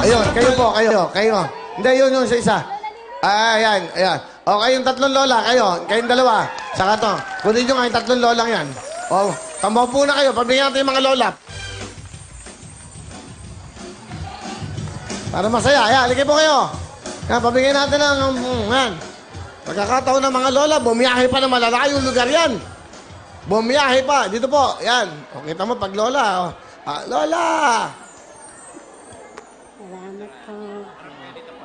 Ayun, kayo po, kayo. Hindi, yun yung isa. Ayan. O, kayong tatlong lola, kayong dalawa. Saka to, kunin nyo nga yung tatlong lolang yan. O, tamaw po na kayo, pabigyan natin yung mga lola. Para masaya, ayan, halika po kayo. Yan, pabigyan natin ng, yan. Pagkakataon ng mga lola, bumiyahe pa na malalayong lugar yan. Bumiyahe pa, dito po, yan. O, kita mo pag lola, lola! Salamat po.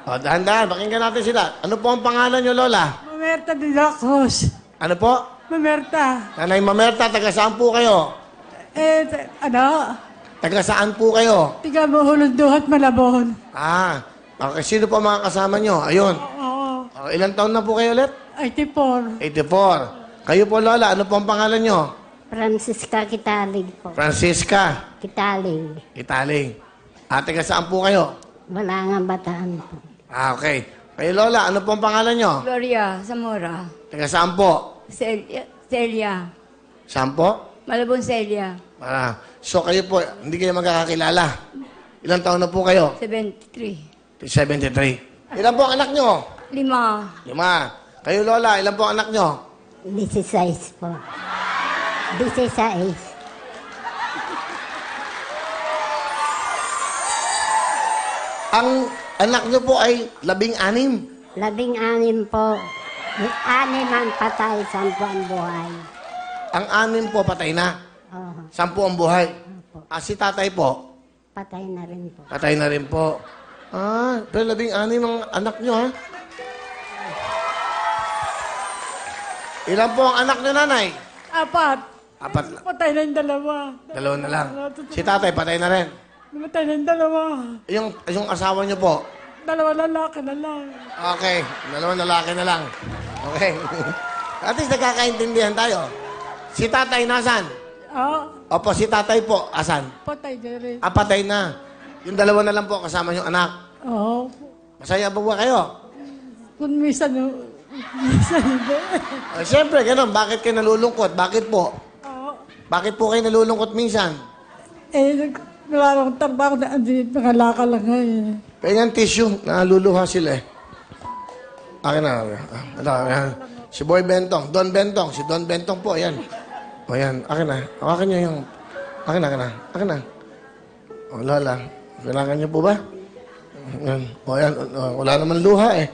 O, dahan-dahan, pakinggan natin sila. Ano po ang pangalan nyo, lola? Mamerta de la Cruz. Ano po? Mamerta. Nanay Mamerta, taga saan po kayo? Taga saan po kayo? Tiga Mahulunduhat, Malabon. Okay. Sino po mga kasama nyo? Ayun. Oo. Ilang taon na po kayo ulit? 84. 84. Kayo po, lola, ano po ang pangalan nyo? Francisca Kitalig po. Francisca. Kitalig. Italing. Taga saan po kayo? Wala nga bataan po. Okay. Kayo, lola, ano po ang pangalan nyo? Gloria Zamora. Taga saan po? Celia. Saan po? Malabon Celia. So kayo po, hindi kayo magkakakilala. Ilang taon na po kayo? 73. 73. Ilan po ang anak nyo? 5. 5. Kayo, lola, ilan po ang anak nyo? 16 po. 16. Ang anak nyo po ay 16. 16 po. 6 ang patay, 10 ang buhay. Ang 6 po patay na. Oo. 10 ang buhay. Si tatay po? Patay na rin po. Patay na rin po. Pero 16 ang anak nyo, ha? Ilan po ang anak nyo, nanay? 4. 4 lang. Patay na yung 2. 2 na lang. Si tatay, patay na rin. Patay na yung 2. Yung asawa nyo po? 2 lalaki na lang. Okay. 2 lalaki na lang. Okay. At least nagkakaintindihan tayo. Si tatay nasan? Opo, si tatay po, asan? Patay na rin. Patay na. Yung 2 na lang po kasama yung anak. Oo. Masaya ba kayo? Kung minsan hindi. Siyempre, ganun. Bakit kayo nalulungkot? Bakit po? Bakit po kayo nalulungkot minsan? Wala akong trabaho na nangalaka lang ngayon. Pengan tissue. Naluluha sila eh. Akin na. Yan. Si Boy Bentong. Don Bentong. Si Don Bentong po. Yan. O yan. Akin na. Akin nyo yung... Akin na. O, lola. Kailangan nyo po ba? Yan. O yan. Wala naman luha eh.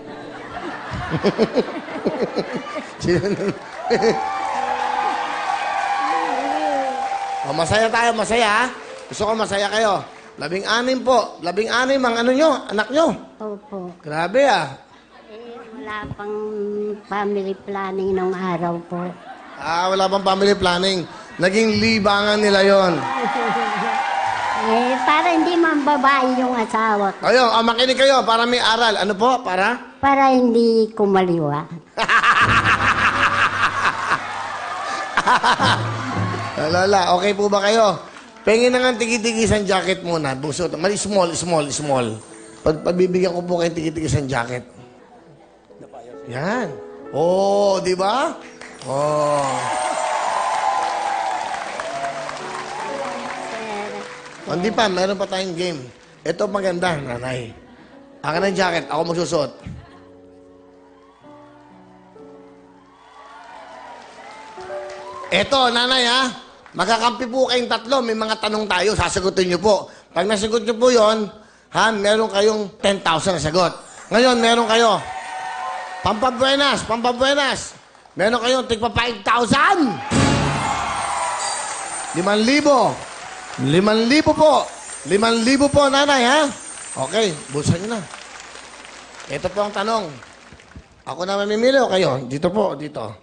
Masaya tayo, masaya ha? Gusto ko masaya kayo. 16 po. 16 ang ano nyo, anak nyo. Opo. Grabe Wala pang family planning nung araw po. wala pang family planning. Naging libangan nila yon. Para hindi mambabae yung asawa ko. Ayun, makinig kayo para may aral. Ano po? Para? Para hindi kumaliwa. Lola, okay po ba kayo? Pengin na nga tigi-tigisan jacket muna. Busot. Mali, small. Pabibigyan ko po kayo tigi-tigisan jacket. Yan. Di ba? Hindi pa, meron pa tayong game. Ito maganda, nanay. Akin ang jacket, ako magsusuot. Ito, nanay ha. Magkakampi po kayong 3. May mga tanong tayo, sasagutin nyo po. Pag nasagot nyo po yon, meron kayong 10,000 na sagot. Ngayon, meron kayo Pampabuenas. Meron kayong tigpa 5,000. 5,000. 5,000 po. 5,000 po, nanay, ha? Okay, bulsa nyo na. Ito po ang tanong. Ako na mamimili o kayo? Dito po, dito.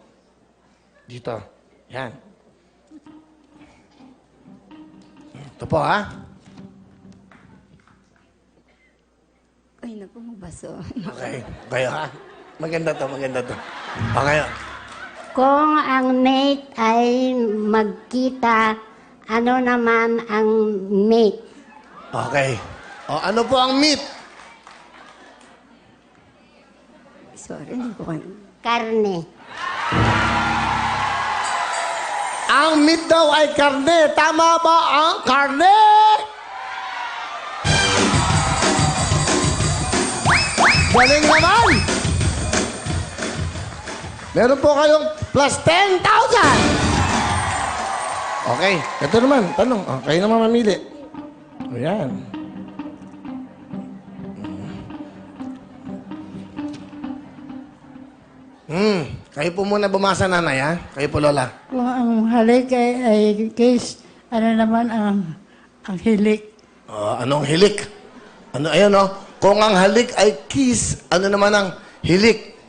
Yan. Ito po, ha? Ay, naku, magbaso. Okay. Kayo, ha? Maganda to. Okay. Kung ang mate ay magkita, ano naman ang mate? Okay. Ano po ang meat? Sorry, hindi ko kayo. Karne. Ang meat daw ay karne. Tama ba ang karne? Galing naman! Meron po kayong plus 10,000! Okay, ito naman, tanong. Oh, kayo naman mamili. Ayan. Kayo po muna bumasa, nanay, ha? Kayo po, lola. Kung ang halik ay kiss, ano naman ang hilik? Anong hilik? Ano, ayan, oh. Kung ang halik ay kiss, ano naman ang hilik?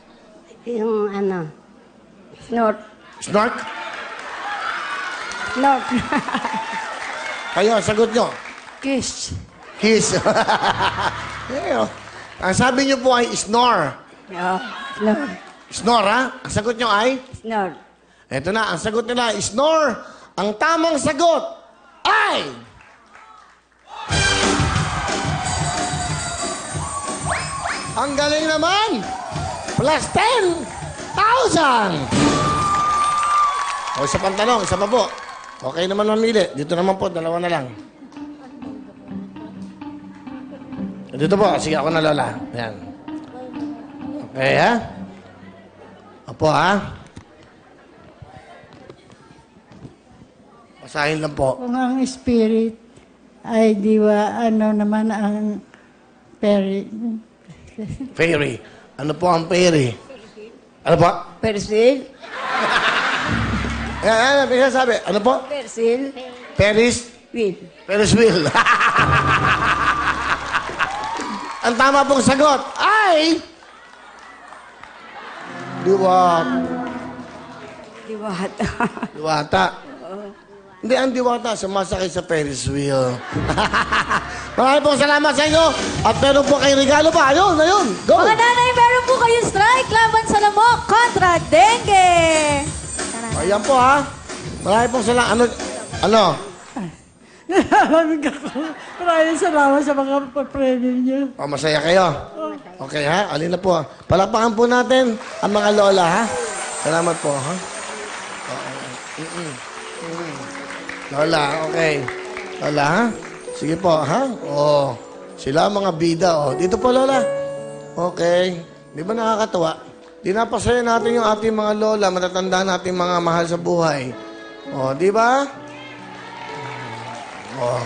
Yung ano, Snort. Snark? Snort. Kayo, sagot nyo. Kiss. Kiss. Ayan, oh. Ang sabi nyo po ay snore. Yeah. Snort. Snore, ha? Ang sagot nyo ay? Snort. Ito na, ang sagot nila ay snore. Ang tamang sagot ay... Ang galing naman! Plus 10,000! O, isa pang tanong, isa pa po. Okay naman mamili. Dito naman po, dalawa na lang. Dito po, sige ako na, lola. Ayan. Okay, ha? Opo, ha? Basahin lang po. Kung ang spirit ay diwa, ano naman ang peri? Fairy. Ano po ang fairy? Ano po? Persil. Ayan, may sabi. Ano po? Persil. Ferris? Will. Ferris wheel. Ang tama pong sagot ay... Diwata. Diwata. Hindi, ang diwata, sumasakay sa Ferris wheel. Maraming pong salamat sa inyo. At meron po kayong regalo pa. Ayun, ayun. Go! Mga nanay, meron po kayong strike laban sa lamok kontra dengue. Ayan po, ha. Maraming pong salamat. Ano? Maraming maraming salamat sa mga premyo niyo. O, masaya kayo? Okay, ha? Alin na po. Palapakan po natin ang mga lola, ha? Salamat po, ha? Lola, okay. Lola, ha? Sige po, ha? Oo. Sila ang mga bida, oh. Dito po, lola. Okay. Di ba nakakatawa? Dinapasaya natin yung ating mga lola, matatanda natin mga mahal sa buhay. Oh, di ba? Oh.